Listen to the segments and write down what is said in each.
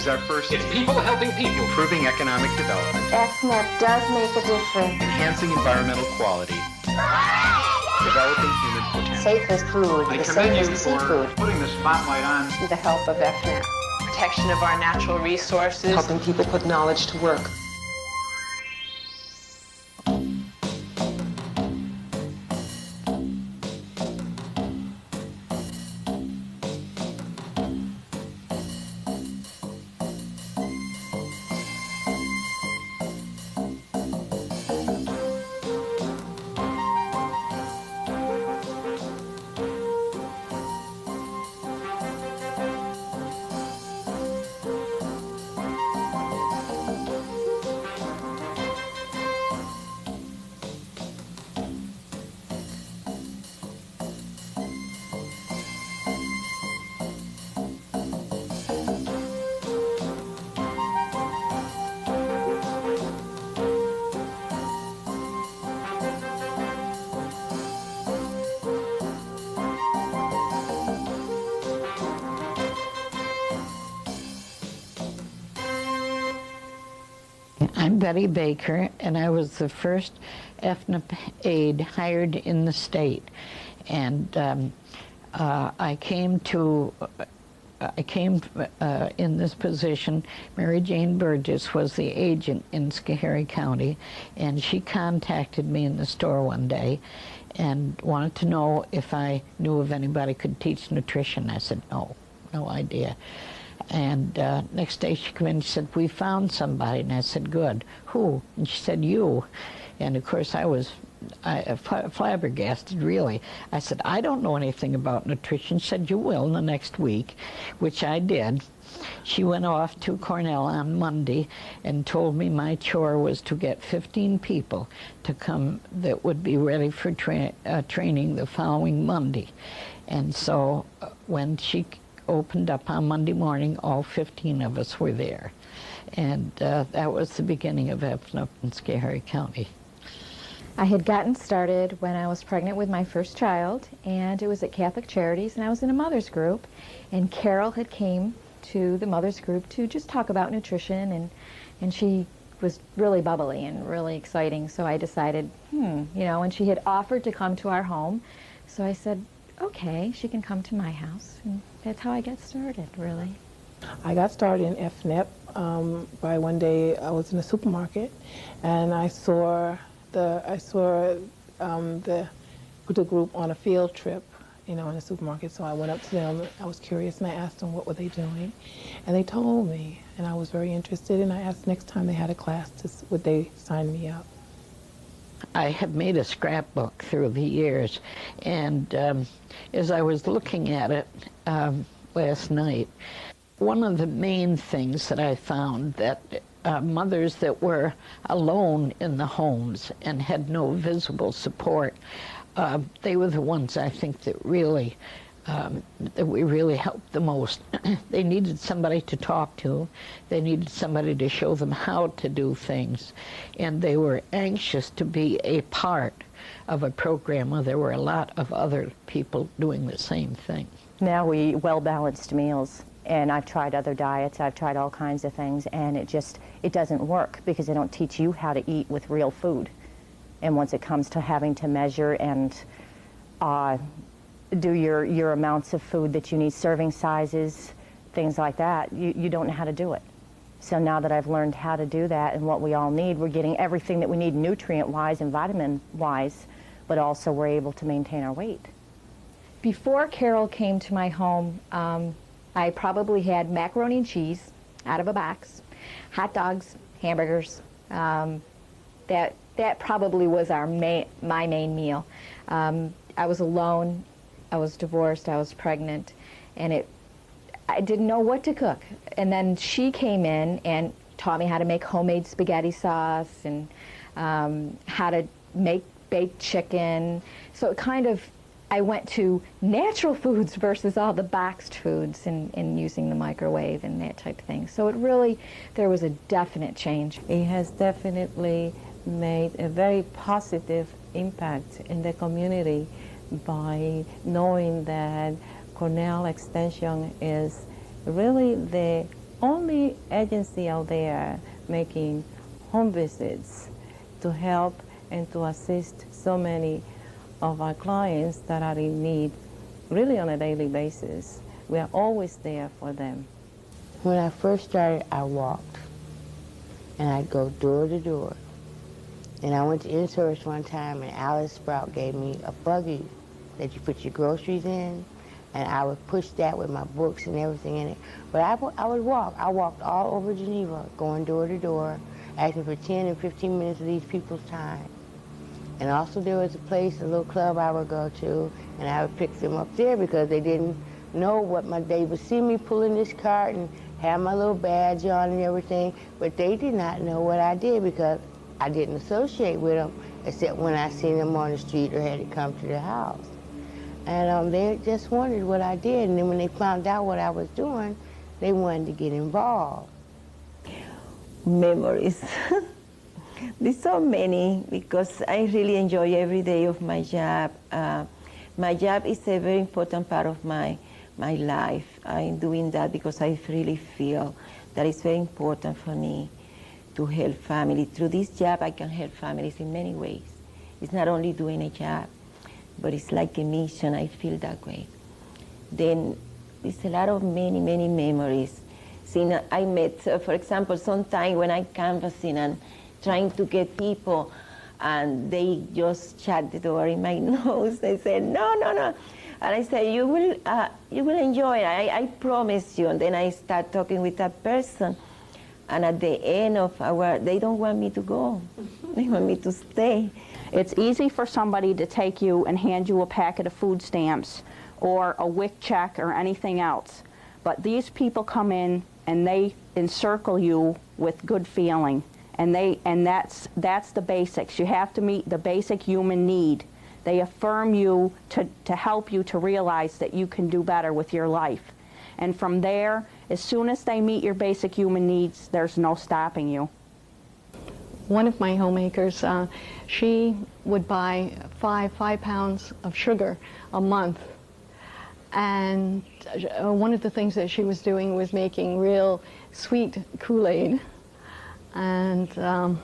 is our first It's people helping people. improving economic development, EFNEP does make a difference. enhancing environmental quality, developing human potential. Safe as food, I the same commend as you the for seafood. putting the spotlight on With the help of EFNEP. Protection of our natural resources. Helping people put knowledge to work. I'm Betty Baker, and I was the first EFNEP aide hired in the state. And I came in this position. Mary Jane Burgess was the agent in Schoharie County, and she contacted me in the store one day and wanted to know if I knew of anybody could teach nutrition. I said, no idea. And next day she came in and she said, we found somebody. And I said, good. Who? And she said, you. And of course I was flabbergasted, really. I said, I don't know anything about nutrition. She said, you will in the next week, which I did. She went off to Cornell on Monday and told me my chore was to get 15 people to come that would be ready for training the following Monday. And so when she opened up on Monday morning, all 15 of us were there. And that was the beginning of EFNEP in Schoharie County. I had gotten started when I was pregnant with my first child, and it was at Catholic Charities, and I was in a mother's group, and Carol had came to the mother's group to just talk about nutrition, and she was really bubbly and really exciting, so I decided, and she had offered to come to our home, so I said, okay, she can come to my house, and that's how I got started, really. I got started in EFNEP by one day I was in a supermarket, and I saw the group on a field trip, in the supermarket. So I went up to them. I was curious, and I asked them what were they doing, and they told me, and I was very interested. And I asked next time they had a class, would they sign me up? I have made a scrapbook through the years, and as I was looking at it last night, one of the main things that I found that mothers that were alone in the homes and had no visible support, they were the ones I think that really that we really helped the most. They needed somebody to talk to. They needed somebody to show them how to do things. And they were anxious to be a part of a program where there were a lot of other people doing the same thing. Now we eat well-balanced meals. And I've tried other diets, I've tried all kinds of things, and it doesn't work because they don't teach you how to eat with real food. And once it comes to having to measure and do your amounts of food that you need, serving sizes, things like that, you don't know how to do it. So now that I've learned how to do that and what we all need, we're getting everything that we need nutrient-wise and vitamin-wise, but also we're able to maintain our weight. Before Carol came to my home, I probably had macaroni and cheese out of a box, hot dogs, hamburgers. That probably was my main meal. I was alone, I was divorced, I was pregnant, and I didn't know what to cook. And then she came in and taught me how to make homemade spaghetti sauce and how to make baked chicken. So it kind of, I went to natural foods versus all the boxed foods and using the microwave and that type of thing. So it really, there was a definite change. It has definitely made a very positive impact in the community by knowing that Cornell Extension is really the only agency out there making home visits to help and to assist so many of our clients that are in need really on a daily basis. We are always there for them. When I first started, I walked, and I'd go door to door. And I went to in-service one time, and Alice Sprout gave me a buggy that you put your groceries in, and I would push that with my books and everything in it. But I would walk. I walked all over Geneva, going door to door, asking for 10 and 15 minutes of these people's time. And also there was a place, a little club I would go to, and I would pick them up there because they didn't know they would see me pulling this cart and have my little badge on and everything, but they did not know what I did because I didn't associate with them except when I seen them on the street or had to come to the house. And they just wondered what I did, and then when they found out what I was doing, they wanted to get involved. Memories. There's so many because I really enjoy every day of my job. My job is a very important part of my life. I'm doing that because I really feel that it's very important for me to help families. Through this job, I can help families in many ways. It's not only doing a job, but it's like a mission. I feel that way. Then there's a lot of many memories. See, I met, for example, sometime when I'm canvassing and trying to get people, and they just shut the door in my nose. They said, no. And I said, you will enjoy it, I promise you. And then I start talking with that person. And at the end of they don't want me to go. They want me to stay. It's easy for somebody to take you and hand you a packet of food stamps or a WIC check or anything else. But these people come in and they encircle you with good feeling. And that's the basics. You have to meet the basic human need. They affirm you to help you to realize that you can do better with your life. And from there, as soon as they meet your basic human needs, there's no stopping you. One of my homemakers, she would buy five pounds of sugar a month. And one of the things that she was doing was making real sweet Kool-Aid. And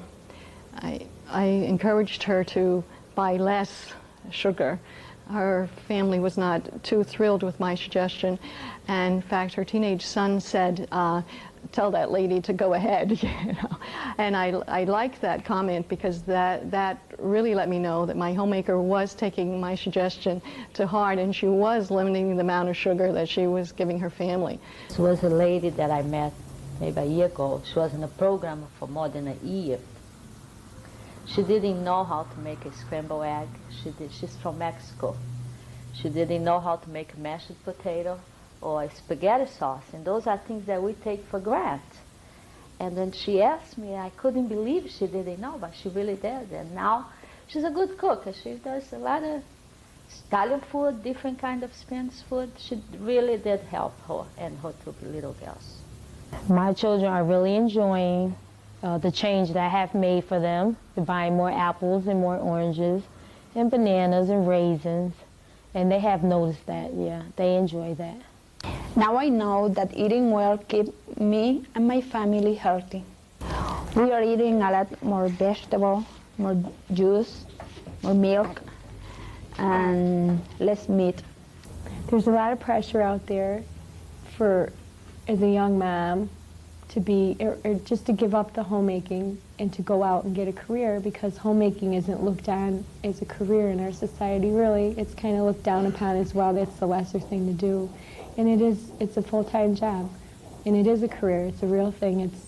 I encouraged her to buy less sugar. Her family was not too thrilled with my suggestion. And in fact, her teenage son said, tell that lady to go ahead. You know? And I liked that comment because that really let me know that my homemaker was taking my suggestion to heart, and she was limiting the amount of sugar that she was giving her family. This was a lady that I met maybe a year ago. She was in a program for more than a year. She didn't know how to make a scrambled egg. She's from Mexico. She didn't know how to make a mashed potato or a spaghetti sauce, and those are things that we take for granted. And then she asked me, I couldn't believe she didn't know, but she really did. And now she's a good cook. She does a lot of Italian food, different kind of Spanish food. She really did help her and her two little girls. My children are really enjoying the change that I have made for them, buying more apples and more oranges and bananas and raisins. And they have noticed that, yeah, they enjoy that. Now I know that eating well keeps me and my family healthy. We are eating a lot more vegetable, more juice, more milk, and less meat. There's a lot of pressure out there for, as a young mom, to be, or just to give up the homemaking and to go out and get a career, because homemaking isn't looked on as a career in our society, really. It's kind of looked down upon as well. That's the lesser thing to do. And it's a full-time job. And it is a career. It's a real thing. It's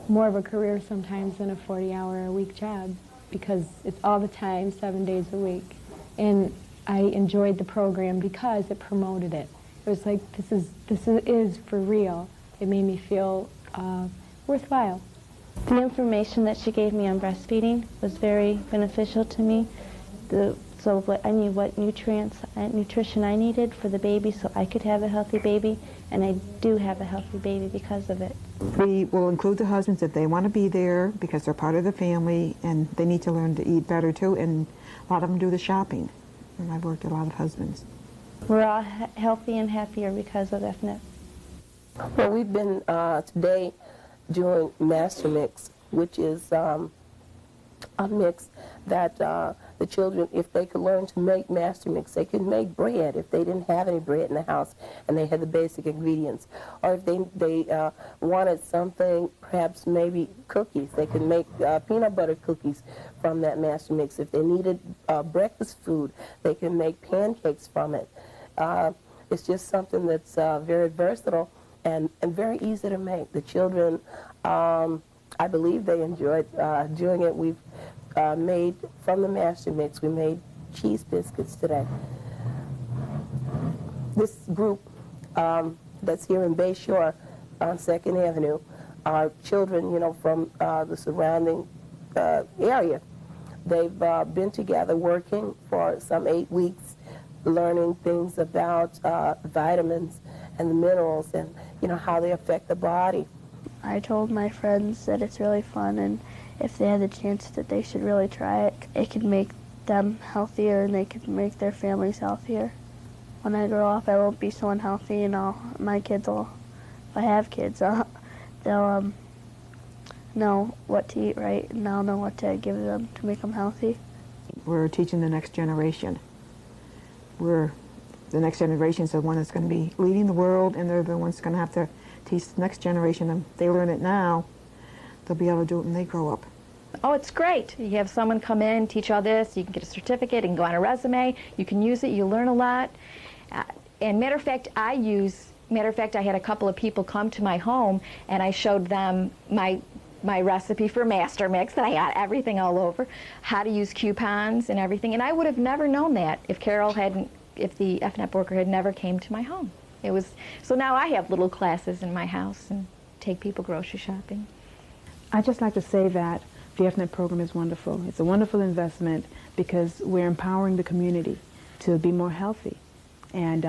more of a career sometimes than a 40-hour-a-week job, because it's all the time, 7 days a week. And I enjoyed the program because it promoted it. It was like, this is for real. It made me feel worthwhile. The information that she gave me on breastfeeding was very beneficial to me. So I knew what nutrients and nutrition I needed for the baby so I could have a healthy baby, and I do have a healthy baby because of it. We will include the husbands if they want to be there because they're part of the family and they need to learn to eat better too, and a lot of them do the shopping. And I've worked with a lot of husbands. We're all healthy and happier because of EFNEP. Well, we've been today doing Master Mix, which is a mix that the children, if they could learn to make Master Mix, they could make bread if they didn't have any bread in the house and they had the basic ingredients. Or if they wanted something, perhaps maybe cookies, they could make peanut butter cookies from that Master Mix. If they needed breakfast food, they can make pancakes from it. It's just something that's very versatile and very easy to make. The children, I believe they enjoyed doing it. We've made, from the Master Mix, we made cheese biscuits today. This group that's here in Bay Shore on 2nd Avenue are children, you know, from the surrounding area. They've been together working for some 8 weeks, learning things about vitamins and the minerals and, you know, how they affect the body. I told my friends that it's really fun, and if they had the chance that they should really try it. It could make them healthier and they could make their families healthier. When I grow up, I won't be so unhealthy, and my kids will, if I have kids, they'll know what to eat right, and I'll know what to give them to make them healthy. We're teaching the next generation. The next generation is the one that's going to be leading the world, and they're the ones going to have to teach the next generation. And if they learn it now, they'll be able to do it when they grow up. Oh, it's great. You have someone come in, teach all this, you can get a certificate, it can go on a resume, you can use it, you learn a lot. And matter of fact, I had a couple of people come to my home and I showed them my recipe for Master Mix, that I got everything all over, how to use coupons and everything. And I would have never known that if if the EFNEP worker had never came to my home. So now I have little classes in my house and take people grocery shopping. I'd just like to say that the EFNEP program is wonderful. It's a wonderful investment because we're empowering the community to be more healthy. And,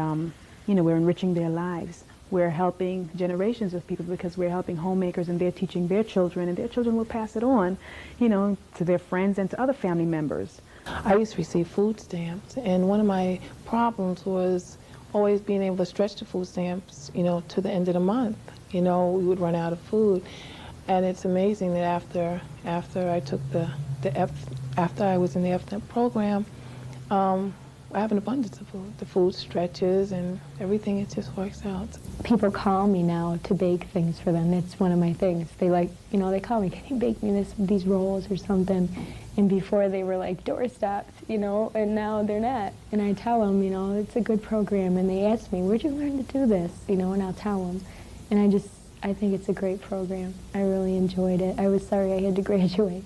you know, we're enriching their lives. We're helping generations of people because we're helping homemakers, and they're teaching their children, and their children will pass it on, you know, to their friends and to other family members. I used to receive food stamps, and one of my problems was always being able to stretch the food stamps, you know, to the end of the month. You know, we would run out of food. And it's amazing that after I took after I was in the EFNEP program, I have an abundance of food. The food stretches and everything, it just works out. People call me now to bake things for them. That's one of my things. They they call me, can you bake me these rolls or something? And before they were like doorstops, you know, and now they're not. And I tell them, you know, it's a good program. And they ask me, where'd you learn to do this? You know, and I'll tell them. And I think it's a great program. I really enjoyed it. I was sorry I had to graduate.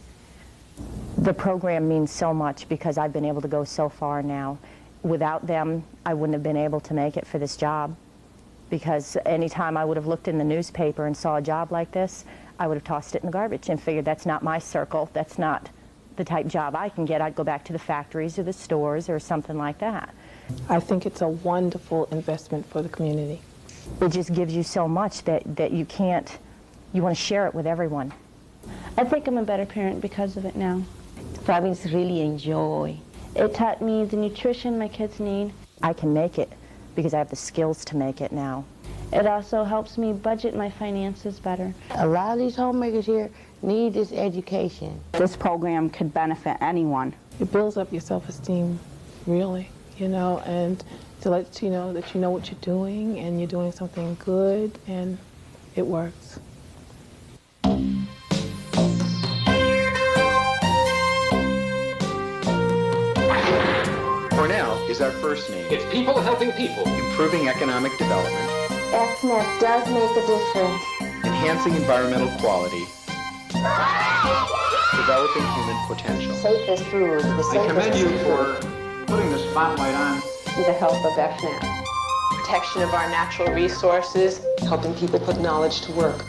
The program means so much because I've been able to go so far now. Without them, I wouldn't have been able to make it for this job, because anytime I would have looked in the newspaper and saw a job like this, I would have tossed it in the garbage and figured that's not my circle, that's not the type job I can get. I'd go back to the factories or the stores or something like that. I think it's a wonderful investment for the community. It just gives you so much that you want to share it with everyone. I think I'm a better parent because of it now. Families really enjoy. It taught me the nutrition my kids need. I can make it because I have the skills to make it now. It also helps me budget my finances better. A lot of these homemakers here need this education. This program could benefit anyone. It builds up your self-esteem, really, you know, and to let you know that you know what you're doing and you're doing something good, and it works. Cornell is our first name. It's people helping people. Improving economic development. EFNEP does make a difference. Enhancing environmental quality. Developing human potential. Safest food. I commend you for putting the spotlight on with the help of EFNEP. Protection of our natural resources. Helping people put knowledge to work.